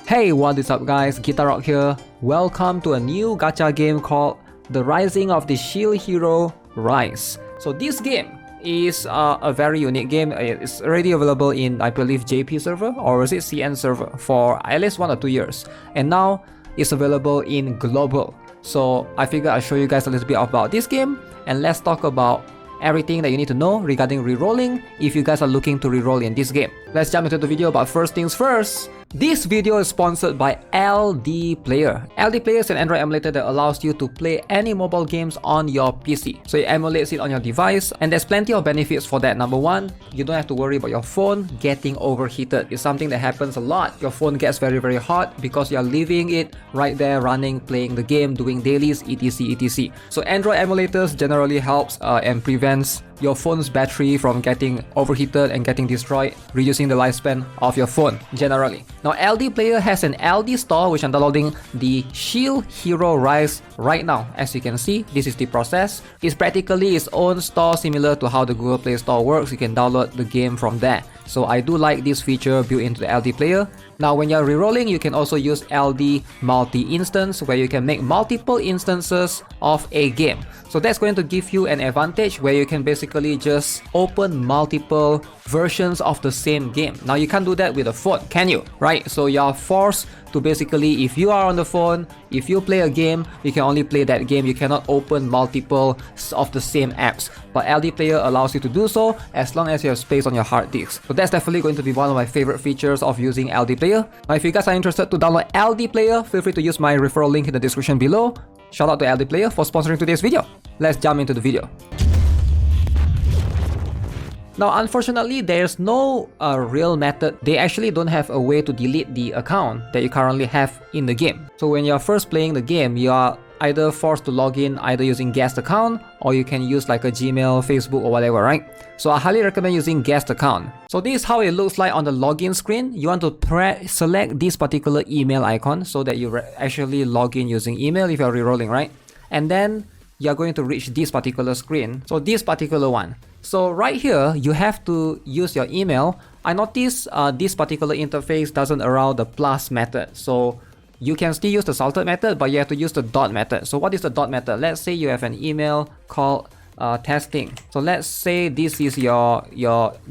Hey, what is up guys, GuitarRock here. Welcome to a new gacha game called The Rising of the Shield Hero Rise. So this game is a very unique game. It's already available in, I believe, JP server or is it CN server for at least 1 or 2 years. And now it's available in global. So I figured I'll show you guys a little bit about this game and let's talk about everything that you need to know regarding rerolling if you guys are looking to reroll in this game. Let's jump into the video, but first things first. This video is sponsored by LD Player. LD Player is an Android emulator that allows you to play any mobile games on your PC. So it emulates it on your device and there's plenty of benefits for that. Number one, you don't have to worry about your phone getting overheated. It's something that happens a lot. Your phone gets very hot because you're leaving it right there running, playing the game, doing dailies, etc. So Android emulators generally helps and prevents your phone's battery from getting overheated and getting destroyed, reducing the lifespan of your phone generally. Now LD Player has an LD store which I'm downloading the Shield Hero Rise right now. As you can see, this is the process. It's practically its own store similar to how the Google Play Store works. You can download the game from there. So I do like this feature built into the LD Player. Now when you're rerolling, you can also use LD multi-instance where you can make multiple instances of a game. So that's going to give you an advantage where you can basically just open multiple versions of the same game. Now you can't do that with a phone, can you? Right? So you're forced to basically, if you are on the phone, if you play a game, you can only play that game. You cannot open multiple of the same apps. But LD Player allows you to do so as long as you have space on your hard disk. So that's definitely going to be one of my favorite features of using LD Player. Now if you guys are interested to download LD Player, feel free to use my referral link in the description below. Shout out to LD Player for sponsoring today's video. Let's jump into the video. Now unfortunately, there's no real method. They actually don't have a way to delete the account that you currently have in the game. So when you're first playing the game, you are either forced to log in either using guest account or you can use like a Gmail, Facebook or whatever, right? So I highly recommend using guest account. So this is how it looks like on the login screen. You want to select this particular email icon so that you actually log in using email if you're rerolling, right? And then you're going to reach this particular screen. So this particular one. So right here, you have to use your email. I noticed this particular interface doesn't allow the plus method. So you can still use the salted method, but you have to use the dot method. So what is the dot method? Let's say you have an email called testing. So let's say this is your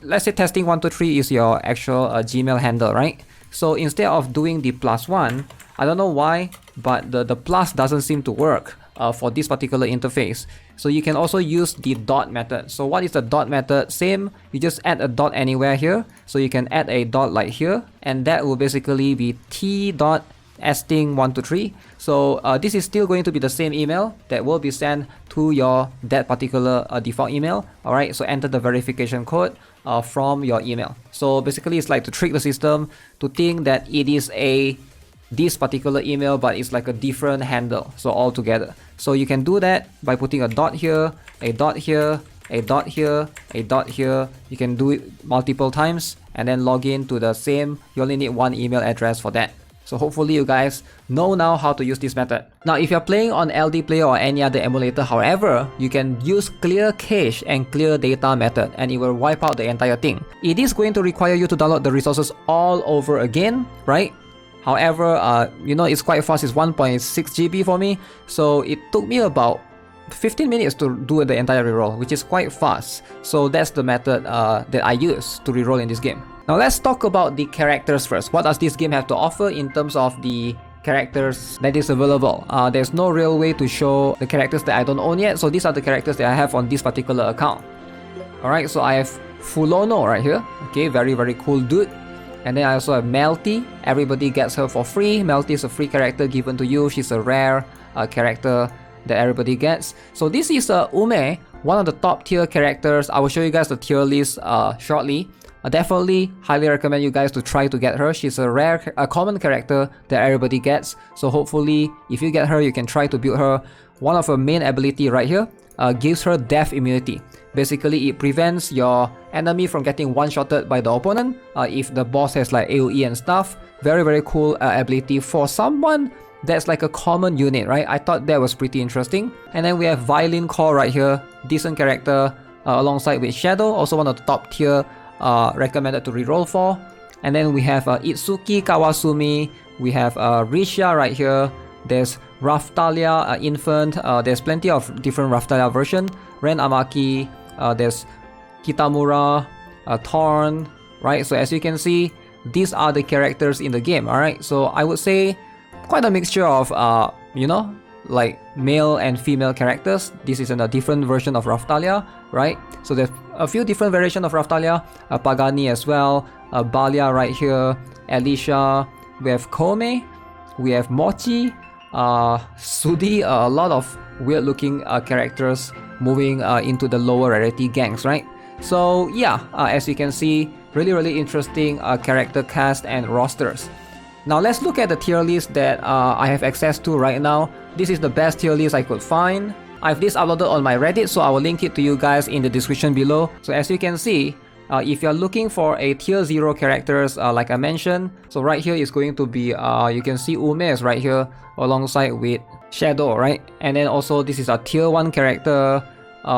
let's say testing123 is your actual Gmail handle, right? So instead of doing the +1, I don't know why, but the plus doesn't seem to work for this particular interface. So you can also use the dot method. So what is the dot method? Same, you just add a dot anywhere here. So you can add a dot like here, and that will basically be t.testing123. So this is still going to be the same email that will be sent to that particular default email. Alright, so enter the verification code from your email. So basically it's like to trick the system to think that it is this particular email, but it's like a different handle, so all together. So you can do that by putting a dot here, a dot here, a dot here, a dot here. You can do it multiple times and then log in to the same. You only need one email address for that. So hopefully you guys know now how to use this method. Now if you're playing on LD Player or any other emulator, however, you can use clear cache and clear data method and it will wipe out the entire thing. It is going to require you to download the resources all over again, right? However, you know, it's quite fast. It's 1.6 GB for me. So it took me about 15 minutes to do the entire reroll, which is quite fast. So that's the method that I use to reroll in this game. Now let's talk about the characters first. What does this game have to offer in terms of the characters that is available? There's no real way to show the characters that I don't own yet. So these are the characters that I have on this particular account. Alright, so I have Fulono right here. Okay, very cool dude. And then I also have Melty. Everybody gets her for free. Melty is a free character given to you. She's a rare character that everybody gets. So this is Ume, one of the top tier characters. I will show you guys the tier list shortly. I definitely highly recommend you guys to try to get her. She's a common character that everybody gets. So hopefully, if you get her, you can try to build her. One of her main ability right here gives her death immunity. Basically, it prevents your enemy from getting one-shotted by the opponent if the boss has like AoE and stuff. Very cool ability for someone that's like a common unit, right? I thought that was pretty interesting. And then we have Violin Core right here. Decent character alongside with Shadow, also one of the top tier recommended to reroll for. And then we have Itsuki Kawasumi, We have Risha right here. There's Raftalia Infant. There's plenty of different Raftalia version. Ren Amaki. There's Kitamura, Thorn, right? So as you can see, these are the characters in the game, alright? So I would say quite a mixture of, you know, like male and female characters. This is a different version of Raftalia, right? So there's a few different variations of Raftalia. Pagani as well, Balia right here, Alicia, we have Kome, we have Mochi, Sudi, a lot of weird looking characters moving into the lower rarity gangs, right? So yeah, as you can see, really interesting character cast and rosters. Now let's look at the tier list that I have access to right now. This is the best tier list I could find. I've this uploaded on my Reddit, so I will link it to you guys in the description below. So as you can see, if you're looking for a tier 0 characters like I mentioned, so right here is going to be, you can see Ume is right here alongside with Shadow, right? And then also this is a tier 1 character.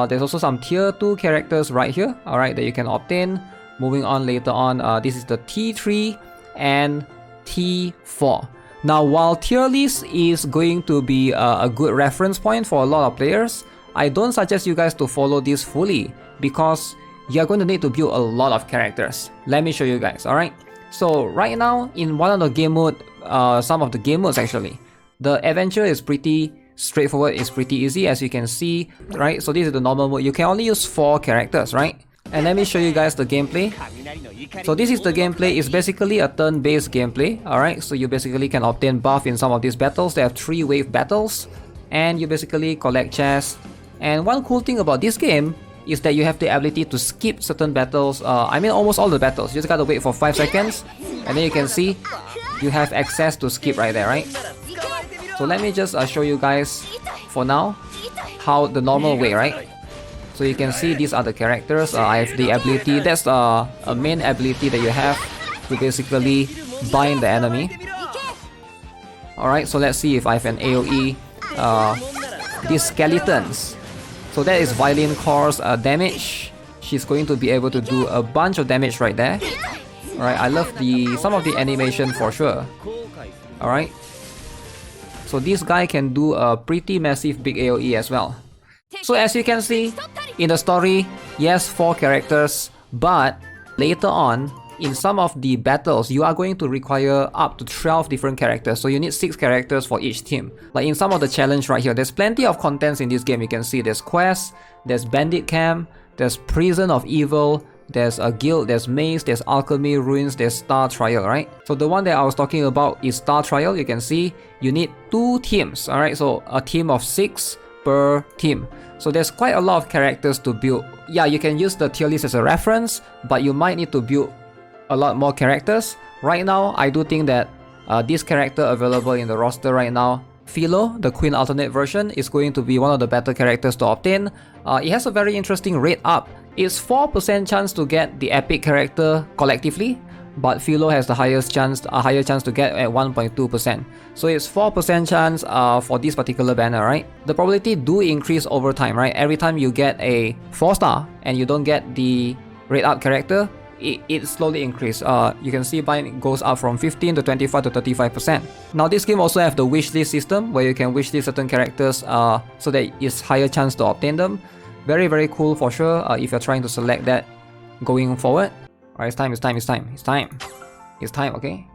There's also some tier 2 characters right here, alright, that you can obtain. Moving on later on, this is the T3 and T4. Now while tier list is going to be a good reference point for a lot of players, I don't suggest you guys to follow this fully because you're going to need to build a lot of characters. Let me show you guys, alright? So right now in one of the game mode, some of the game modes actually, the adventure is pretty straightforward, it's pretty easy as you can see, right? So this is the normal mode. You can only use 4 characters, right? And let me show you guys the gameplay. So this is the gameplay. It's basically a turn-based gameplay, alright? So you basically can obtain buff in some of these battles. They have 3 wave battles, and you basically collect chests. And one cool thing about this game is that you have the ability to skip certain battles. I mean almost all the battles. You just gotta wait for 5 seconds, and then you can see you have access to skip right there, right? So let me just show you guys for now how the normal way, right? So you can see these are the characters. I have the ability, that's a main ability that you have to basically bind the enemy. Alright, so let's see if I have an AoE. These skeletons. So that is Violin Core's damage. She's going to be able to do a bunch of damage right there. Alright, I love some of the animation for sure. Alright. So this guy can do a pretty massive big AoE as well. So as you can see, in the story, yes, 4 characters, but later on, in some of the battles, you are going to require up to 12 different characters. So you need 6 characters for each team. Like in some of the challenge right here, there's plenty of contents in this game. You can see there's quests, there's bandit camp, there's prison of evil, there's a guild, there's maze, there's alchemy, ruins, there's star trial, right? So the one that I was talking about is star trial. You can see you need 2 teams, alright? So a team of 6 per team. So there's quite a lot of characters to build. Yeah, you can use the tier list as a reference, but you might need to build a lot more characters. Right now, I do think that this character available in the roster right now, Philo, the Queen alternate version, is going to be one of the better characters to obtain. It has a very interesting rate up. It's 4% chance to get the epic character collectively, but Philo has the highest chance, a higher chance to get at 1.2%. So it's 4% chance for this particular banner, right? The probability do increase over time, right? Every time you get a 4-star and you don't get the rate up character, it slowly increases. You can see bind goes up from 15 to 25 to 35%. Now this game also have the wishlist system where you can wishlist certain characters so that it's higher chance to obtain them. Very cool for sure if you're trying to select that going forward. Alright, it's time, okay?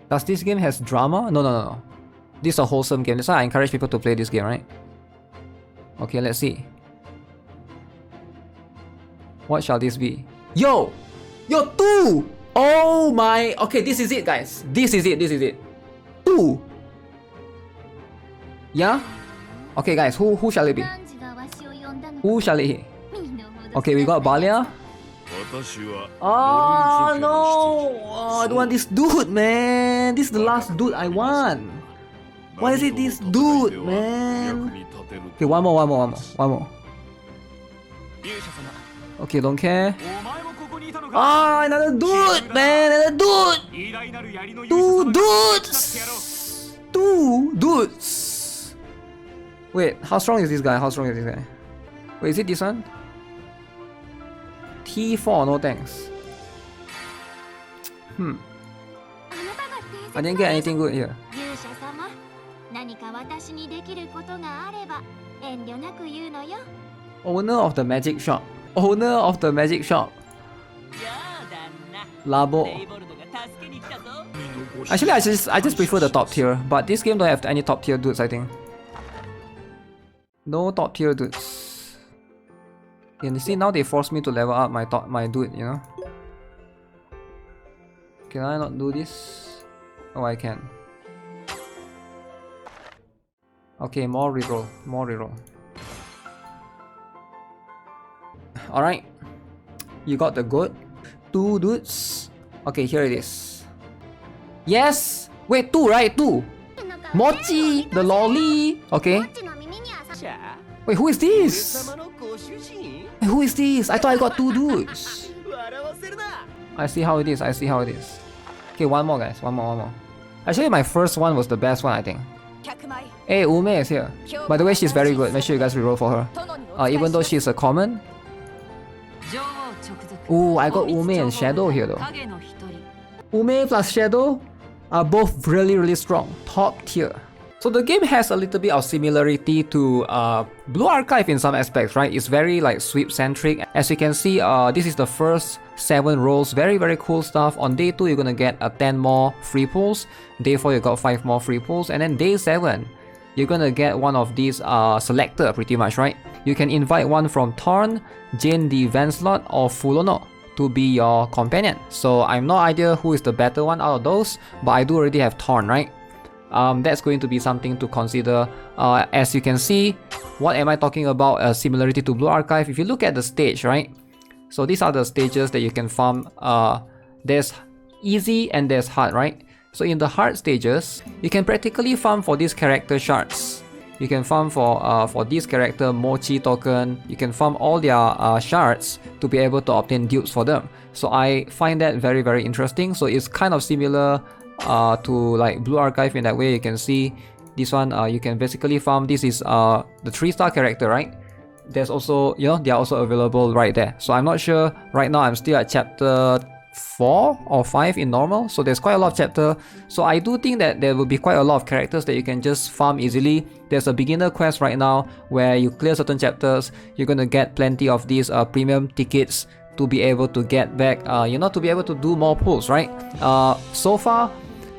Does this game has drama? No. This is a wholesome game. That's why I encourage people to play this game, right? Okay, let's see. What shall this be? Yo! 2! Oh my... Okay, this is it, guys. This is it. 2! Yeah? Okay, guys, who shall it be? Who shall it be? Okay, we got Balia. Oh no! Oh, I don't want this dude, man. This is the last dude I want. Why is it this dude, man? Okay, one more. Okay, don't care. Ah, another dude, man, another dude. 2 dudes. 2 dudes. Wait, how strong is this guy? Wait, is it this one? T4, no thanks. I didn't get anything good here. 勇者様、何か私にできることがあれば遠慮なく言うのよ。 Owner of the magic shop. Owner of the magic shop. Labo. Actually, I just prefer the top tier, but this game don't have any top tier dudes, I think. No top tier dudes. And you see, now they force me to level up my dude, you know? Can I not do this? Oh, I can. Okay, more reroll, more reroll. Alright. You got the goat. 2 dudes. Okay, here it is. Yes! Wait, 2, right? 2. Mochi! The lolly! Okay. Wait, who is this? Wait, who is this? I thought I got 2 dudes. I see how it is, I see how it is. Okay, one more guys, one more. Actually, my first one was the best one, I think. Hey, Ume is here. By the way, she's very good. Make sure you guys reroll for her. Even though she's a common. Ooh, I got Ume and Shadow here though. Ume plus Shadow are both really strong. Top tier. So the game has a little bit of similarity to Blue Archive in some aspects, right? It's very like sweep centric. As you can see, this is the first 7 rolls. Very cool stuff. On day 2, you're gonna get 10 more free pulls. Day 4, you got 5 more free pulls. And then day 7, you're gonna get one of these selector pretty much, right? You can invite one from Thorn, Jane the Vanslot, or Fulono to be your companion. So I'm not idea who is the better one out of those, but I do already have Thorn, right? That's going to be something to consider. As you can see, what am I talking about? Similarity to Blue Archive. If you look at the stage, right? So these are the stages that you can farm. There's easy and there's hard, right? So in the hard stages, you can practically farm for these character shards. You can farm for this character Mochi token. You can farm all their shards to be able to obtain dupes for them. So I find that very interesting. So it's kind of similar to like Blue Archive in that way. You can see this one, you can basically farm. This is the 3-star character, right? There's also, you know, they are also available right there. So I'm not sure right now. I'm still at chapter 4 or 5 in normal, so there's quite a lot of chapter. So I do think that there will be quite a lot of characters that you can just farm easily. There's a beginner quest right now where you clear certain chapters, you're gonna get plenty of these premium tickets to be able to get back, you know, to be able to do more pulls, right? So far,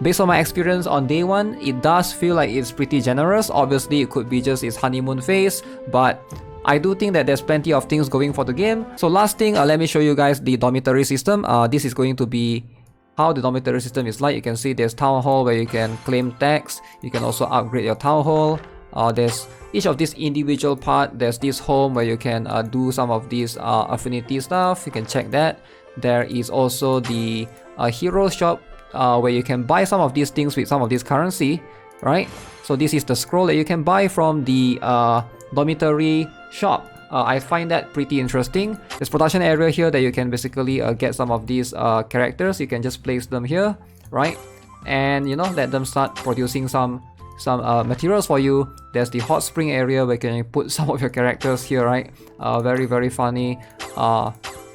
based on my experience on day 1, it does feel like it's pretty generous. Obviously, it could be just its honeymoon phase, but I do think that there's plenty of things going for the game. So last thing, let me show you guys the dormitory system. This is going to be how the dormitory system is like. You can see there's town hall where you can claim tax. You can also upgrade your town hall. There's each of these individual part. There's this home where you can do some of these affinity stuff. You can check that. There is also the hero shop where you can buy some of these things with some of this currency, right? So this is the scroll that you can buy from the dormitory shop. I find that pretty interesting. There's production area here that you can basically get some of these characters. You can just place them here, right? And you know, let them start producing some materials for you. There's the hot spring area where you can put some of your characters here, right? Very funny,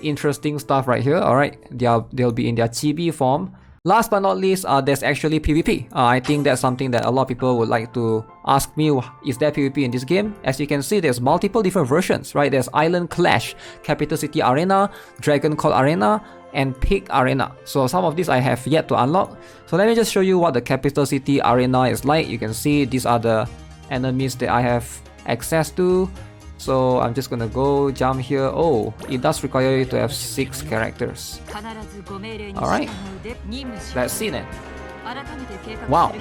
interesting stuff right here. All right, they'll be in their chibi form. Last but not least, there's actually PvP. I think that's something that a lot of people would like to ask me, is there PvP in this game? As you can see, there's multiple different versions, right? There's Island Clash, Capital City Arena, Dragon Call Arena, and Pig Arena. So some of these I have yet to unlock. So let me just show you what the Capital City Arena is like. You can see these are the enemies that I have access to. So I'm just gonna go jump here. Oh, it does require you to have 6 characters. Alright, let's see then. Wow,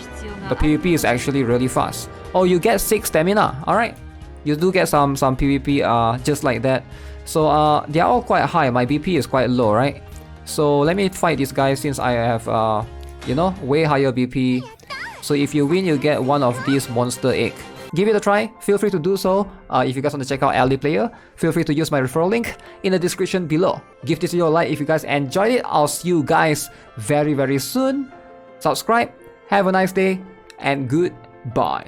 the PvP is actually really fast. Oh, you get 6 stamina. Alright, you do get some PvP just like that. So they are all quite high. My BP is quite low, right? So let me fight this guy since I have you know, way higher BP. So if you win, you get one of these monster egg. Give it a try, feel free to do so. If you guys want to check out LD Player, feel free to use my referral link in the description below. Give this video a like if you guys enjoyed it. I'll see you guys very soon. Subscribe, have a nice day, and goodbye.